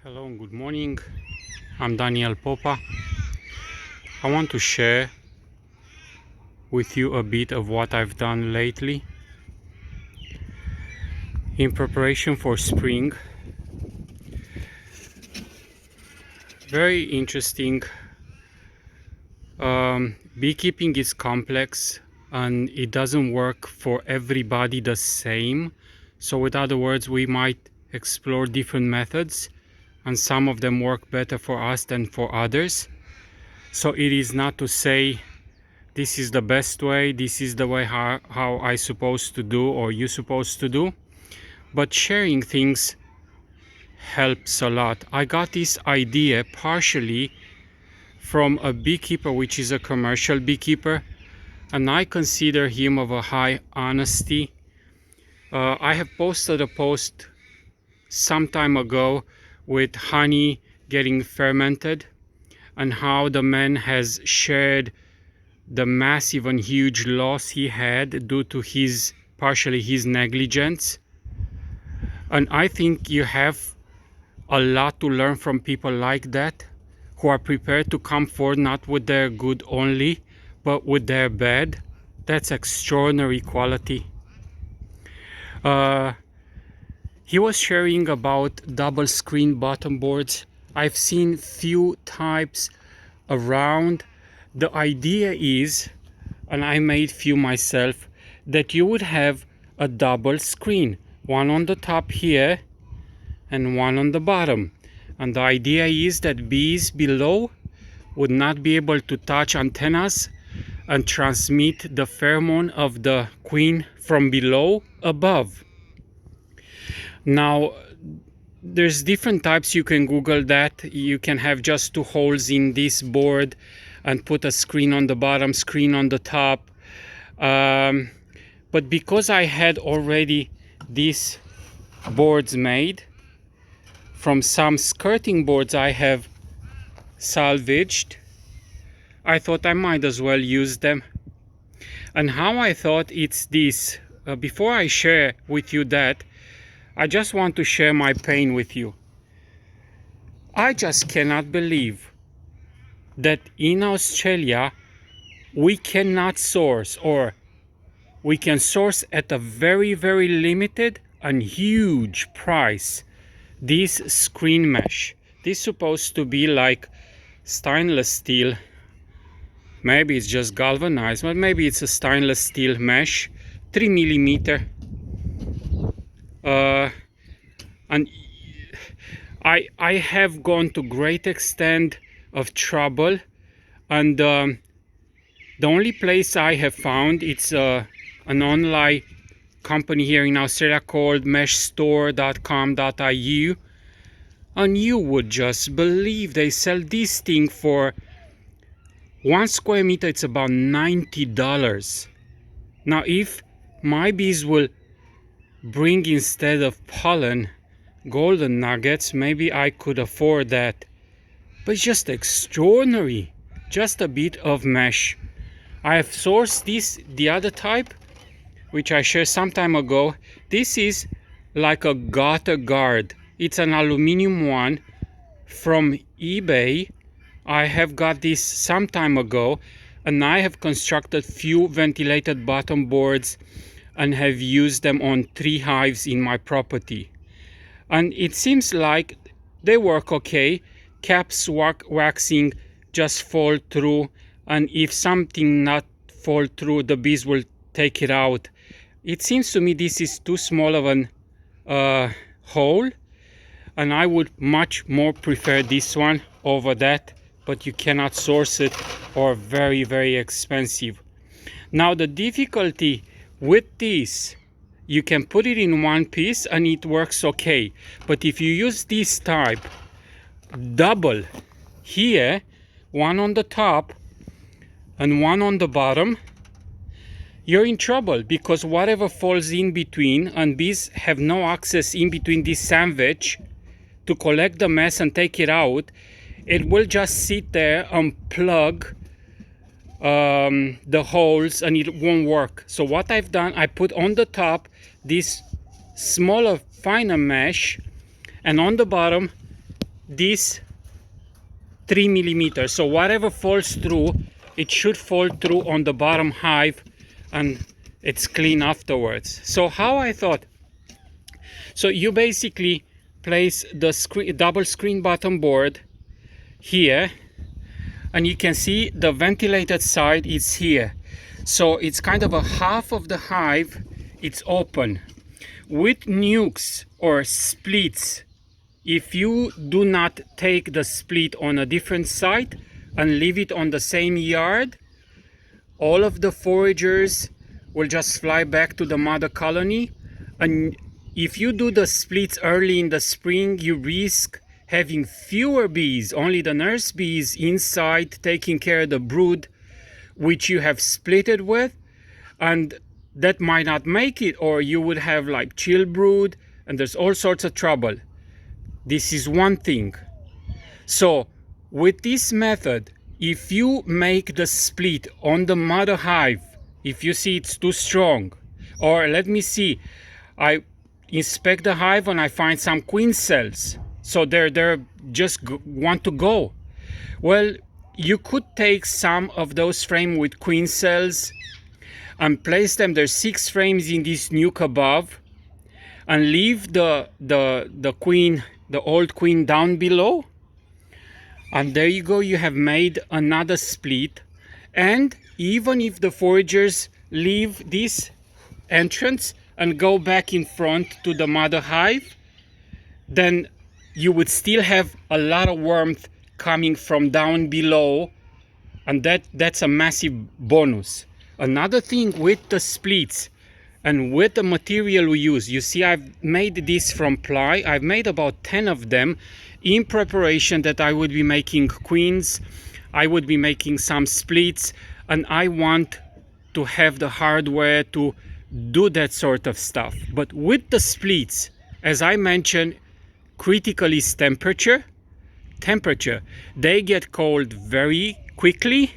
Hello and good morning. I'm Daniel Popa. I want to share with you a bit of what I've done lately in preparation for spring. Very interesting. Beekeeping is complex and it doesn't work for everybody the same. So with other words, we might explore different methods and some of them work better for us than for others. So it is not to say this is the best way, this is the way how I supposed to do or you supposed to do, but sharing things helps a lot. I got this idea partially from a beekeeper, which is a commercial beekeeper, and I consider him of a high honesty. I have posted a post some time ago with honey getting fermented and how the man has shared the massive and huge loss he had due to partially his negligence. And I think you have a lot to learn from people like that, who are prepared to come forward not with their good only, but with their bad. That's extraordinary quality. He was sharing about double screen bottom boards. I've seen few types around. The idea is, and I made few myself, that you would have a double screen, one on the top here and one on the bottom. And the idea is that bees below would not be able to touch antennas and transmit the pheromone of the queen from below above. Now, there's different types. You can Google that. You can have just two holes in this board and put a screen on the bottom, screen on the top. But because I had already these boards made from some skirting boards I have salvaged, I thought I might as well use them. And how I thought it's this. Before I share with you that, I just want to share my pain with you. I just cannot believe that in Australia we cannot source, or we can source at a very, very limited and huge price, this screen mesh. This is supposed to be like stainless steel. Maybe it's just galvanized, but maybe it's a stainless steel mesh, 3mm. And I have gone to great extent of trouble, and the only place I have found, it's an online company here in Australia called meshstore.com.au, and you would just believe they sell this thing for 1 square meter. It's about $90. Now if my bees will bring, instead of pollen, golden nuggets, maybe I could afford that. But it's just extraordinary. Just a bit of mesh. I have sourced the other type, which I shared some time ago. This is like a gutter guard. It's an aluminum one from eBay. I have got this some time ago, and I have constructed few ventilated bottom boards and have used them on 3 hives in my property. And it seems like they work okay. Caps waxing just fall through, and if something not fall through, the bees will take it out. It seems to me this is too small of an hole, and I would much more prefer this one over that, but you cannot source it, or very, very expensive. Now the difficulty with this, you can put it in one piece and it works okay, but if you use this type double here, one on the top and one on the bottom, you're in trouble, because whatever falls in between, and bees have no access in between this sandwich to collect the mess and take it out, it will just sit there and plug the holes, and it won't work. So what I've done, I put on the top this smaller, finer mesh, and on the bottom this 3 millimeters. So whatever falls through, it should fall through on the bottom hive, and it's clean afterwards. So how I thought, so you basically place the double screen bottom board here, and you can see the ventilated side is here. So it's kind of a half of the hive, it's open. With nukes or splits, if you do not take the split on a different site and leave it on the same yard, all of the foragers will just fly back to the mother colony. And if you do the splits early in the spring, you risk having fewer bees, only the nurse bees inside taking care of the brood which you have splitted with, and that might not make it, or you would have like chill brood, and there's all sorts of trouble. This is one thing. So with this method, if you make the split on the mother hive, if you see it's too strong, or let me see, I inspect the hive and I find some queen cells, so they're just want to go. Well, you could take some of those frames with queen cells and place them, there's 6 frames in this nuke above, and leave the queen, the old queen, down below. And there you go, you have made another split. And even if the foragers leave this entrance and go back in front to the mother hive, then you would still have a lot of warmth coming from down below, and that's a massive bonus. Another thing with the splits and with the material we use, you see I've made this from ply. I've made about 10 of them in preparation that I would be making queens, I would be making some splits, and I want to have the hardware to do that sort of stuff. But with the splits, as I mentioned, critical is temperature. They get cold very quickly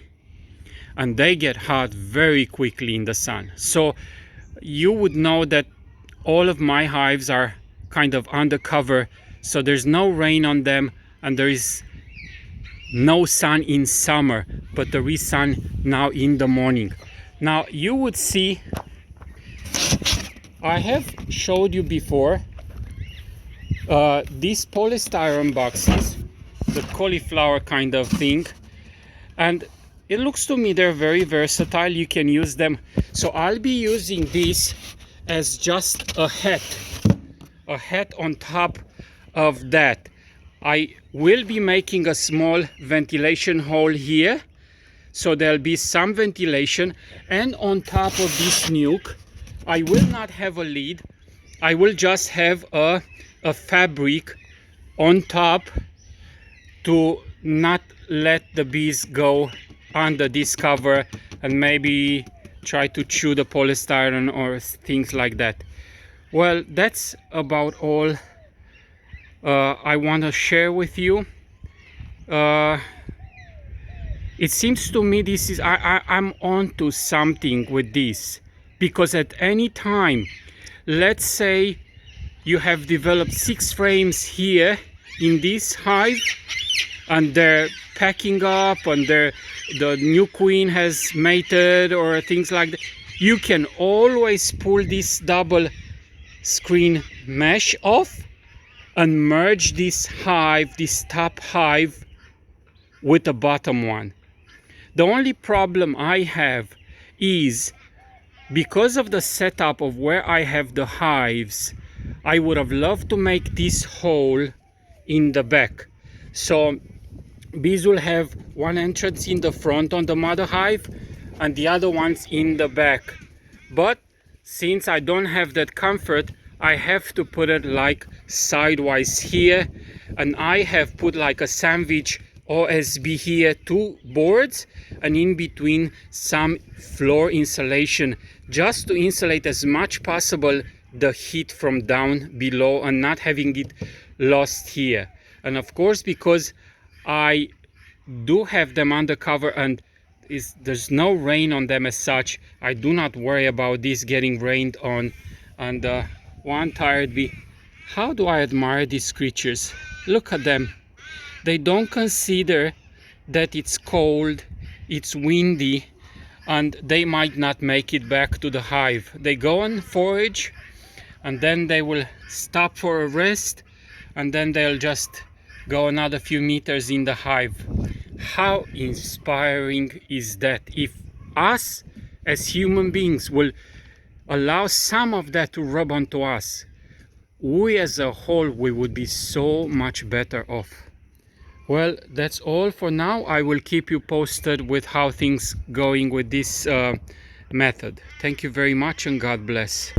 and they get hot very quickly in the sun. So you would know that all of my hives are kind of undercover, so there's no rain on them and there is no sun in summer, but there is sun now in the morning. Now you would see, I have showed you before these polystyrene boxes, the cauliflower kind of thing, and it looks to me they're very versatile. You can use them. So I'll be using this as just a hat on top of that. I will be making a small ventilation hole here, so there'll be some ventilation, and on top of this nuke I will not have a lid. I will just have a fabric on top to not let the bees go under this cover and maybe try to chew the polystyrene or things like that. Well, that's about all I want to share with you. It seems to me this is I'm on to something with this, because at any time, let's say you have developed 6 frames here in this hive and they're packing up and the new queen has mated or things like that, you can always pull this double screen mesh off and merge this hive, this top hive, with the bottom one. The only problem I have is, because of the setup of where I have the hives, I would have loved to make this hole in the back. So bees will have one entrance in the front on the mother hive and the other ones in the back. But since I don't have that comfort, I have to put it like sidewise here, and I have put like a sandwich OSB here, 2 boards, and in between some floor insulation, just to insulate as much possible the heat from down below and not having it lost here. And of course, because I do have them under cover and there's no rain on them as such, I do not worry about this getting rained on. And one tired bee, how do I admire these creatures? Look at them. They don't consider that it's cold, it's windy, and they might not make it back to the hive. They go and forage, and then they will stop for a rest, and then they'll just go another few meters in the hive. How inspiring is that? If us as human beings will allow some of that to rub onto us, we as a whole, we would be so much better off. Well, that's all for now. I will keep you posted with how things going with this method. Thank you very much, and God bless.